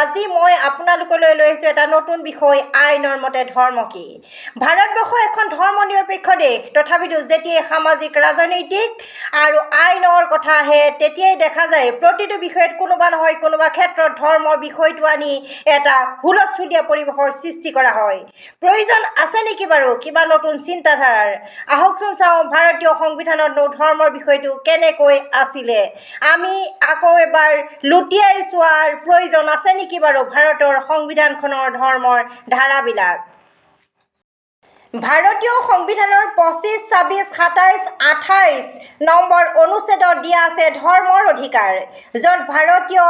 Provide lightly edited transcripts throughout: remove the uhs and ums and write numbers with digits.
আজি মই আপোনালোকলৈ লৈ আহিছোঁ এটা নতুন বিষয় আইনৰ মতে ধৰ্ম কি। ভাৰতবৰ্ষ এখন ধৰ্ম নিৰপেক্ষ দেশ, তথাপিতো যেতিয়াই সামাজিক ৰাজনৈতিক আৰু আইনৰ কথা আহে তেতিয়াই দেখা যায় প্ৰতিটো বিষয়ত কোনোবা নহয় কোনোবা ক্ষেত্ৰত ধৰ্মৰ বিষয়টো আনি এটা হুলস্থুলীয়া পৰিৱেশৰ সৃষ্টি কৰা হয়। প্ৰয়োজন আছে নেকি বাৰু কিবা নতুন চিন্তাধাৰাৰ? আহকচোন চাওঁ ভাৰতীয় সংবিধানত ধৰ্মৰ বিষয়টো কেনেকৈ আছিলে। আমি আকৌ এবাৰ লুটিয়াই চোৱাৰ প্ৰয়োজন আছে নেকি বাৰু ভাৰতৰ সংবিধানখনৰ ধৰ্মৰ ধাৰাবিলাক। ভাৰতীয় সংবিধানৰ 25, 26, 27, 28 নম্বৰ অনুচ্ছেদত দিয়া আছে ধৰ্মৰ অধিকাৰ, য'ত ভাৰতীয়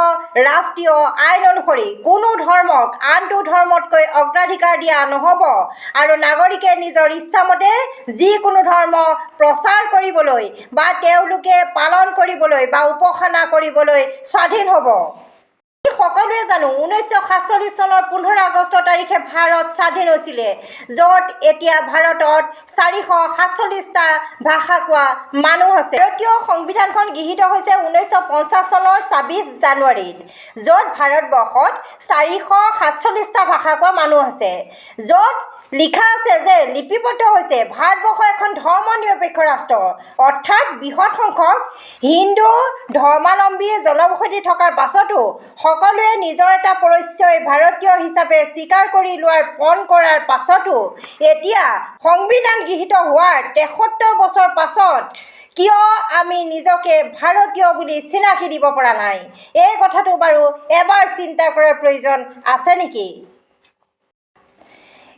ৰাষ্ট্ৰীয় আইন অনুসৰি কোনো ধৰ্মক আনটো ধৰ্মতকৈ অগ্ৰাধিকাৰ দিয়া নহ'ব আৰু নাগৰিকে নিজৰ ইচ্ছামতে যিকোনো ধৰ্ম প্ৰচাৰ কৰিবলৈ বা তেওঁলোকে পালন কৰিবলৈ বা উপাসনা কৰিবলৈ স্বাধীন হ'ব। সকলোৱে জানো 1947 চনৰ 15 আগষ্ট তাৰিখে ভাৰত স্বাধীন হৈছিলে, য'ত এতিয়া ভাৰতত 447টা ভাষা কোৱা মানুহ আছে। ভাৰতীয় সংবিধানখন গৃহীত হৈছে 1950 চনৰ 26 জানুৱাৰীত, য'ত ভাৰতবৰ্ষত 447টা ভাষা কোৱা মানুহ আছে, য'ত লিখা আছে যে লিপিবদ্ধ হৈছে ভাৰতবৰ্ষ এখন ধৰ্ম নিৰপেক্ষ ৰাষ্ট্ৰ, অৰ্থাৎ বৃহৎ সংখ্যক হিন্দু ধৰ্মাৱলম্বী জনবসতি থকাৰ পাছতো সকলোৱে নিজৰ এটা পৰিচয় ভাৰতীয় হিচাপে স্বীকাৰ কৰি লোৱাৰ পণ কৰাৰ পাছতো এতিয়া সংবিধান গৃহীত হোৱাৰ 73 বছৰ পাছত কিয় আমি নিজকে ভাৰতীয় বুলি চিনাকি দিব পৰা নাই? এই কথাটো বাৰু এবাৰ চিন্তা কৰাৰ প্ৰয়োজন আছে নেকি?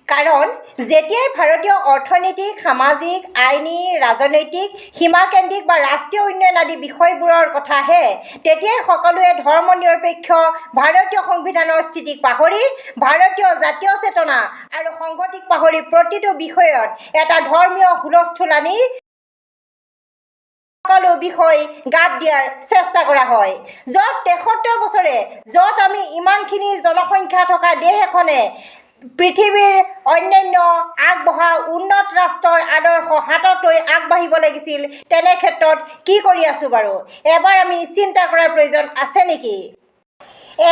কাৰণ যেতিয়াই ভাৰতীয় অৰ্থনৈতিক, সামাজিক, আইনী, ৰাজনৈতিক, সীমাকেন্দ্ৰিক বা ৰাষ্ট্ৰীয় উন্নয়ন আদি বিষয়বোৰৰ কথা আহে তেতিয়াই সকলোৱে ধৰ্ম নিৰপেক্ষ ভাৰতীয় সংবিধানৰ স্থিতিক পাহৰি ভাৰতীয় জাতীয় চেতনা আৰু সংহতিক পাহৰি প্ৰতিটো বিষয়ত এটা ধৰ্মীয় হুলস্থুল আনি সকলো বিষয় গাপ দিয়াৰ চেষ্টা কৰা হয়। য'ত 73 বছৰে য'ত আমি ইমানখিনি জনসংখ্যা থকা দেশ এখনে পৃথিৱীৰ অন্যান্য আগবঢ়া উন্নত ৰাষ্ট্ৰৰ আদৰ্শ হাতত লৈ আগবাঢ়িব লাগিছিল, তেনে ক্ষেত্ৰত কি কৰি আছোঁ বাৰু? এবাৰ আমি চিন্তা কৰাৰ প্ৰয়োজন আছে নেকি?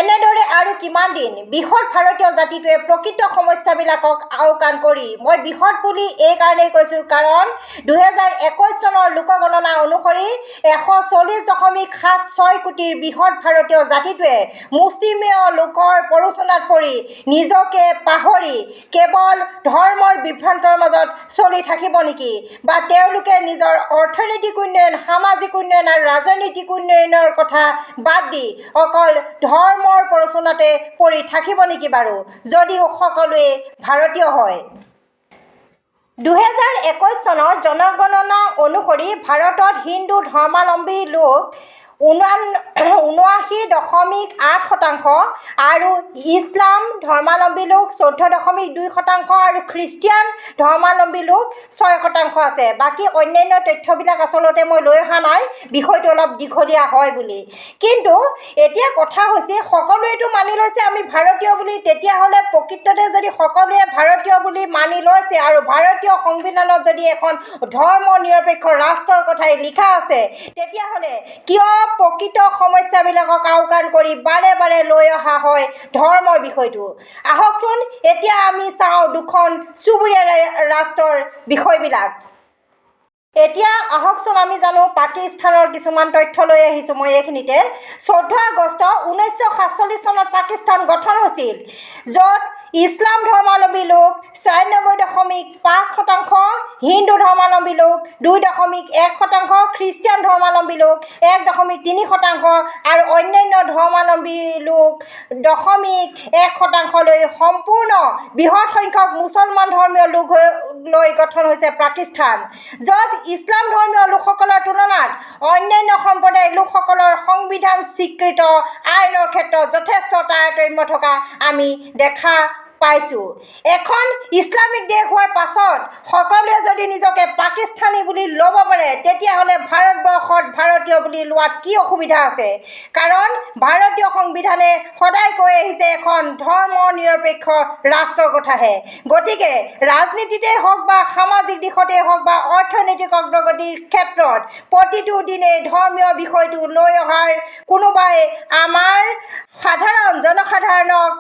এনেদৰে আৰু কিমান দিন বৃহৎ ভাৰতীয় জাতিটোৱে প্ৰকৃত সমস্যাবিলাকক আওকাণ কৰি, মই বৃহৎ বুলি এই কাৰণেই কৈছোঁ কাৰণ 2021 চনৰ লোকগণনা অনুসৰি 140.76 কোটিৰ বৃহৎ ভাৰতীয় জাতিটোৱে মুষ্টিমেয় লোকৰ প্ৰৰোচনাত পৰি নিজকে পাহৰি কেৱল ধৰ্মৰ বিভ্ৰান্তৰ মাজত চলি থাকিব নেকি? বা তেওঁলোকে নিজৰ অৰ্থনৈতিক উন্নয়ন, সামাজিক উন্নয়ন আৰু ৰাজনৈতিক উন্নয়নৰ কথা বাদ দি অকল ধৰ্মৰ প্ৰৰোচনাতে পৰি থাকিব নেকি বাৰু, যদিও সকলোৱে ভাৰতীয় হয়? 2021 চনৰ জনগণনা অনুসৰি ভাৰতত হিন্দু ধৰ্মাৱলম্বী লোক 79.8% আৰু ইছলাম ধৰ্মাৱলম্বী লোক 14.2% আৰু খ্ৰীষ্টিয়ান ধৰ্মাৱলম্বী লোক 6% আছে। বাকী অন্যান্য তথ্যবিলাক আচলতে মই লৈ অহা নাই, বিষয়টো অলপ দীঘলীয়া হয় বুলি। কিন্তু এতিয়া কথা হৈছে সকলোৱেতো মানি লৈছে আমি ভাৰতীয় বুলি, তেতিয়াহ'লে প্ৰকৃততে যদি সকলোৱে ভাৰতীয় বুলি মানি লৈছে আৰু ভাৰতীয় সংবিধানত যদি এখন ধৰ্ম নিৰপেক্ষ ৰাষ্ট্ৰৰ কথাই লিখা আছে, তেতিয়াহ'লে কিয় প্ৰকৃত সমস্যাবিলাকক আওকাণ কৰি বাৰে বাৰে লৈ অহা হয় ধৰ্মৰ বিষয়টো? আহকচোন এতিয়া আমি চাওঁ দুখন চুবুৰীয়া ৰাষ্ট্ৰৰ বিষয়বিলাক। এতিয়া আহকচোন আমি জানো পাকিস্তানৰ কিছুমান তথ্য লৈ আহিছোঁ মই এইখিনিতে। 14 আগষ্ট 1947 চনত পাকিস্তান গঠন হৈছিল, য'ত ইছলাম ধৰ্মাৱলম্বী লোক 96.5%, হিন্দু ধৰ্মাৱলম্বী লোক 2.1%, খ্ৰীষ্টিয়ান ধৰ্মাৱলম্বী লোক 1.3% আৰু অন্যান্য ধৰ্মাৱলম্বী লোক 0.1%লৈ সম্পূৰ্ণ বৃহৎ সংখ্যক মুছলমান ধৰ্মীয় লোক লৈ গঠন হৈছে পাকিস্তান, য'ত ইছলাম ধৰ্মীয় লোকসকলৰ তুলনাত অন্যান্য সম্প্ৰদায়ৰ লোকসকলৰ সংবিধান স্বীকৃত আইনৰ ক্ষেত্ৰত যথেষ্ট তাৰতম্য থকা আমি দেখা পাইছোঁ। এখন ইছলামিক দেশ হোৱাৰ পাছত সকলোৱে যদি নিজকে পাকিস্তানী বুলি ল'ব পাৰে তেতিয়াহ'লে ভাৰতবৰ্ষত ভাৰতীয় বুলি লোৱাত কি অসুবিধা আছে? কাৰণ ভাৰতীয় সংবিধানে সদায় কৈ আহিছে এখন ধৰ্ম নিৰপেক্ষ ৰাষ্ট্ৰৰ কথাহে। গতিকে ৰাজনীতিতে হওক বা সামাজিক দিশতে হওক বা অৰ্থনৈতিক অগ্ৰগতিৰ ক্ষেত্ৰত প্ৰতিটো দিনে ধৰ্মীয় বিষয়টো লৈ অহাৰ কোনোবাই আমাৰ সাধাৰণ জনসাধাৰণক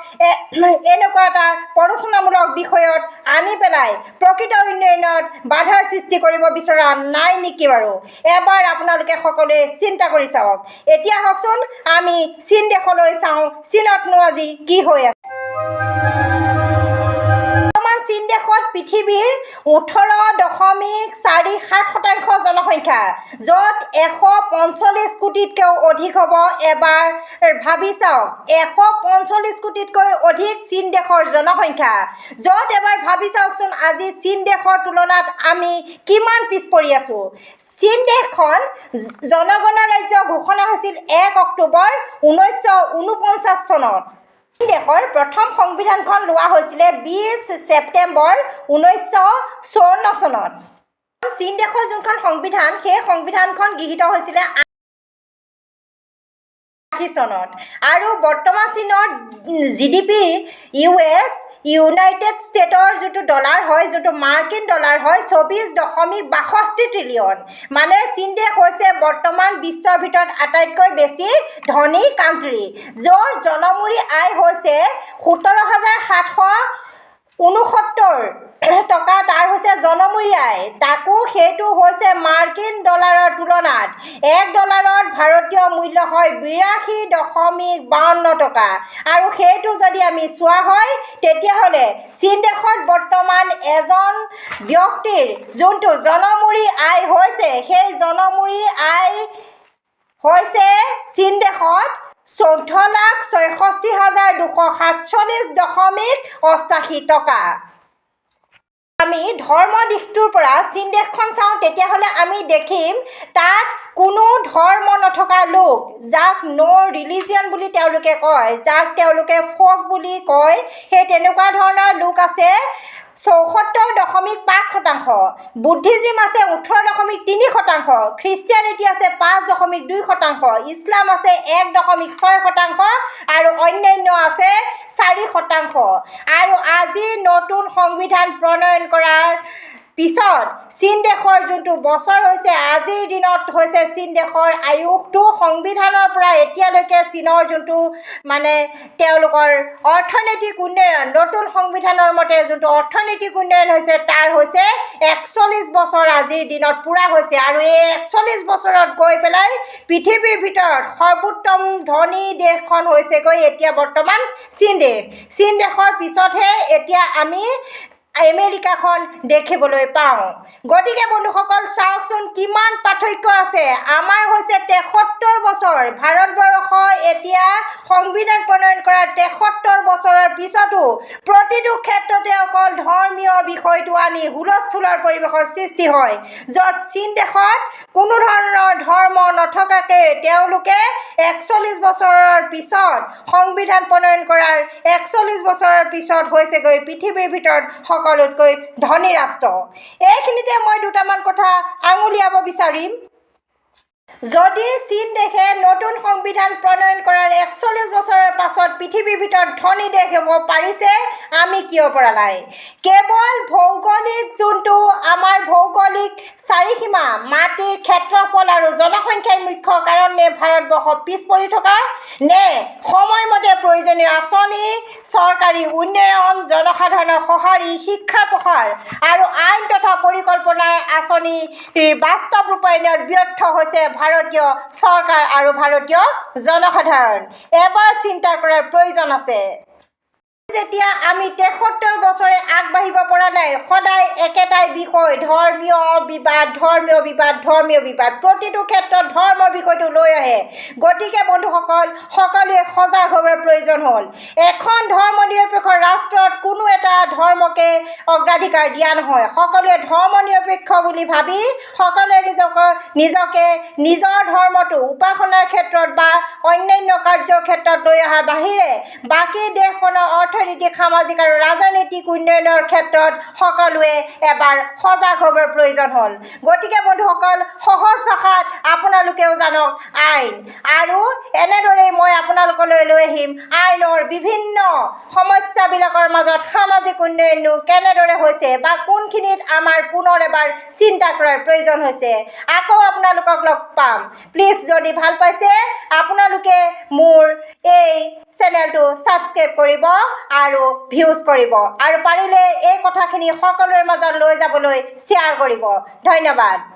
এনেকুৱা এটা প্ৰৰোচনামূলক বিষয়ত আনি পেলাই প্ৰকৃত উন্নয়নত বাধাৰ সৃষ্টি কৰিব বিচৰা নাই নেকি বাৰু? এবাৰ আপোনালোকে সকলোৱে চিন্তা কৰি চাওক। এতিয়া হওকচোন আমি চীন দেশলৈ চাওঁ, চীনতনো আজি কি হৈ আছে। চীন দেশত পৃথিৱীৰ 18.47% জনসংখ্যা, য'ত 145 কোটিতকৈও অধিক হ'ব। এবাৰ ভাবি চাওক, 145 কোটিতকৈ অধিক চীন দেশৰ জনসংখ্যা, য'ত এবাৰ ভাবি চাওকচোন আজি চীন দেশৰ তুলনাত আমি কিমান পিছ পৰি আছোঁ। চীন দেশখন জনগণৰ ৰাজ্য ঘোষণা হৈছিল 1 অক্টোবৰ 1949 চনত। চীন দেশৰ প্ৰথম সংবিধানখন লোৱা হৈছিলে 20 ছেপ্টেম্বৰ 1954 চনত। চীন দেশৰ যোনখন সংবিধান, সেই সংবিধানখন গৃহীত হৈছিলে 80 চনত। আৰু বৰ্তমান চীনৰ GDP ইউনাইটেড ষ্টেটৰ যোনটো ডলাৰ হয়, যোনটো মাৰ্কিন ডলাৰ হয় 24.62 ট্ৰিলিয়ন। মানে চীন দেশ হৈছে বৰ্তমান বিশ্বৰ ভিতৰত আটাইতকৈ বেছি ধনী কাণ্ট্ৰি, য'ৰ জনমূৰি আয় হৈছে 17,769 টকা। তাৰ হৈছে জনমূৰি আয়, তাকো সেইটো হৈছে মাৰ্কিন ডলাৰৰ তুলনাত $1 ভাৰতীয় মূল্য হয় 82.52 টকা। আৰু সেইটো যদি আমি চোৱা হয় তেতিয়াহ'লে চীন দেশত বৰ্তমান এজন ব্যক্তিৰ যোনটো জনমূৰি আয় হৈছে, সেই জনমূৰি আয় হৈছে চীন দেশত 14,66,247.88 টকা। আমি ধৰ্ম দিশটোৰ পৰা চীন দেশখন চাওঁ তেতিয়াহ'লে আমি দেখিম তাত কোনো ধৰ্ম নথকা লোক, যাক ন' ৰিলিজিয়ন বুলি তেওঁলোকে কয়, যাক তেওঁলোকে ফক বুলি কয়, সেই তেনেকুৱা ধৰণৰ লোক আছে 74.5%, বুদ্ধিজিম আছে 18.3%, খ্ৰীষ্টিয়ানিটি আছে 5.2%, ইছলাম আছে 1.6% আৰু অন্যান্য আছে 4%। আৰু আজি নতুন সংবিধান প্ৰণয়ন কৰাৰ পিছত চীন দেশৰ যোনটো বছৰ হৈছে, আজিৰ দিনত হৈছে চীন দেশৰ আয়ুসটো সংবিধানৰ পৰা এতিয়ালৈকে চীনৰ যোনটো মানে তেওঁলোকৰ অৰ্থনৈতিক উন্নয়ন, নতুন সংবিধানৰ মতে যোনটো অৰ্থনৈতিক উন্নয়ন হৈছে তাৰ হৈছে 41 বছৰ আজিৰ দিনত পূৰা হৈছে। আৰু এই 41 বছৰত গৈ পেলাই পৃথিৱীৰ ভিতৰত সৰ্বোত্তম ধনী দেশখন হৈছেগৈ এতিয়া বৰ্তমান চীন দেশ। চীন দেশৰ পিছতহে এতিয়া আমি আমেৰিকাখন দেখিবলৈ পাওঁ। গতিকে বন্ধুসকল চাওকচোন কিমান পাৰ্থক্য আছে। আমাৰ হৈছে 73 বছৰ, ভাৰতবৰ্ষ এতিয়া সংবিধান প্ৰণয়ন কৰাৰ 73 বছৰৰ পিছতো প্ৰতিটো ক্ষেত্ৰতে অকল ধৰ্মীয় বিষয়টো আনি হুলস্থুলৰ পৰিৱেশৰ সৃষ্টি হয়, য'ত চীন দেশত কোনো ধৰণৰ ধৰ্ম নথকাকৈ তেওঁলোকে 41 বছৰৰ পিছত সংবিধান প্ৰণয়ন কৰাৰ 41 বছৰৰ পিছত হৈছেগৈ পৃথিৱীৰ ভিতৰত সকলোতকৈ ধনী ৰাষ্ট্ৰ। এইখিনিতে মই দুটামান কথা আঙুলিয়াব বিচাৰিম। যদি চীন দেশে নতুন সংবিধান প্ৰণয়ন কৰাৰ 41 বছৰৰ পাছত পৃথিৱীৰ ভিতৰত ধনী দেশ হ'ব পাৰিছে, আমি কিয় পৰা নাই? কেৱল ভৌগোলিক যোনটো আমাৰ ভৌগোলিক চাৰিসীমা, মাটিৰ ক্ষেত্ৰফল আৰু জনসংখ্যাই মুখ্য কাৰণ নে ভাৰতবৰ্ষ পিছ পৰি থকা, নে সময়মতে প্ৰয়োজনীয় আঁচনি, চৰকাৰী উন্নয়ন, জনসাধাৰণৰ সঁহাৰি, শিক্ষাৰ প্ৰসাৰ আৰু আইন তথা পৰিকল্পনাৰ আঁচনিৰ বাস্তৱ ৰূপায়ণত ব্যৰ্থ হৈছে ভাৰতীয় চৰকাৰ আৰু ভাৰতীয় জনসাধাৰণ। এবাৰ চিন্তা কৰাৰ প্ৰয়োজন আছে। যেতিয়া আমি 73 বছৰে আগবাঢ়িব পৰা নাই, সদায় একেটাই বিষয়, ধৰ্মীয় বিবাদ, ধৰ্মীয় বিবাদ, ধৰ্মীয় বিবাদ, প্ৰতিটো ক্ষেত্ৰত ধৰ্মৰ বিষয়টো লৈ আহে। গতিকে বন্ধুসকল সকলোৱে সজাগ হ'বৰ প্ৰয়োজন হ'ল। এখন ধৰ্ম নিৰপেক্ষ ৰাষ্ট্ৰত কোনো এটা ধৰ্মকে অগ্ৰাধিকাৰ দিয়া নহয়। সকলোৱে ধৰ্ম নিৰপেক্ষ বুলি ভাবি সকলোৱে নিজকে নিজৰ ধৰ্মটো উপাসনাৰ ক্ষেত্ৰত বা অন্যান্য কাৰ্যৰ ক্ষেত্ৰত লৈ অহাৰ বাহিৰে বাকী দেশখনৰ অৰ্থনৈতিক সামাজিক আৰু ৰাজনৈতিক উন্নয়নৰ ক্ষেত্ৰত সকলোৱে এবাৰ সজাগ হ'বৰ প্ৰয়োজন হ'ল গতিকে বন্ধুসকল সহজ ভাষাত আপোনালোকেও জানক আইন আৰু এনেদৰে মই আপোনালোকলৈ লৈ আহিম আইনৰ বিভিন্ন সমস্যাবিলাকৰ মাজত সামাজিক উন্নয়নো কেনেদৰে হৈছে বা কোনখিনিত আমাৰ পুনৰ এবাৰ চিন্তা কৰাৰ প্ৰয়োজন হৈছে আকৌ আপোনালোকক লগ পাম প্লিজ যদি ভাল পাইছে আপোনালোকে মোৰ এই চেনেলটো সাবস্ক্ৰাইব কৰিব আৰু ভিউজ কৰিব আৰু পাৰিলে এই কথাখিনি সকলোৰে মাজত লৈ যাবলৈ শ্বেয়াৰ কৰিব ধন্যবাদ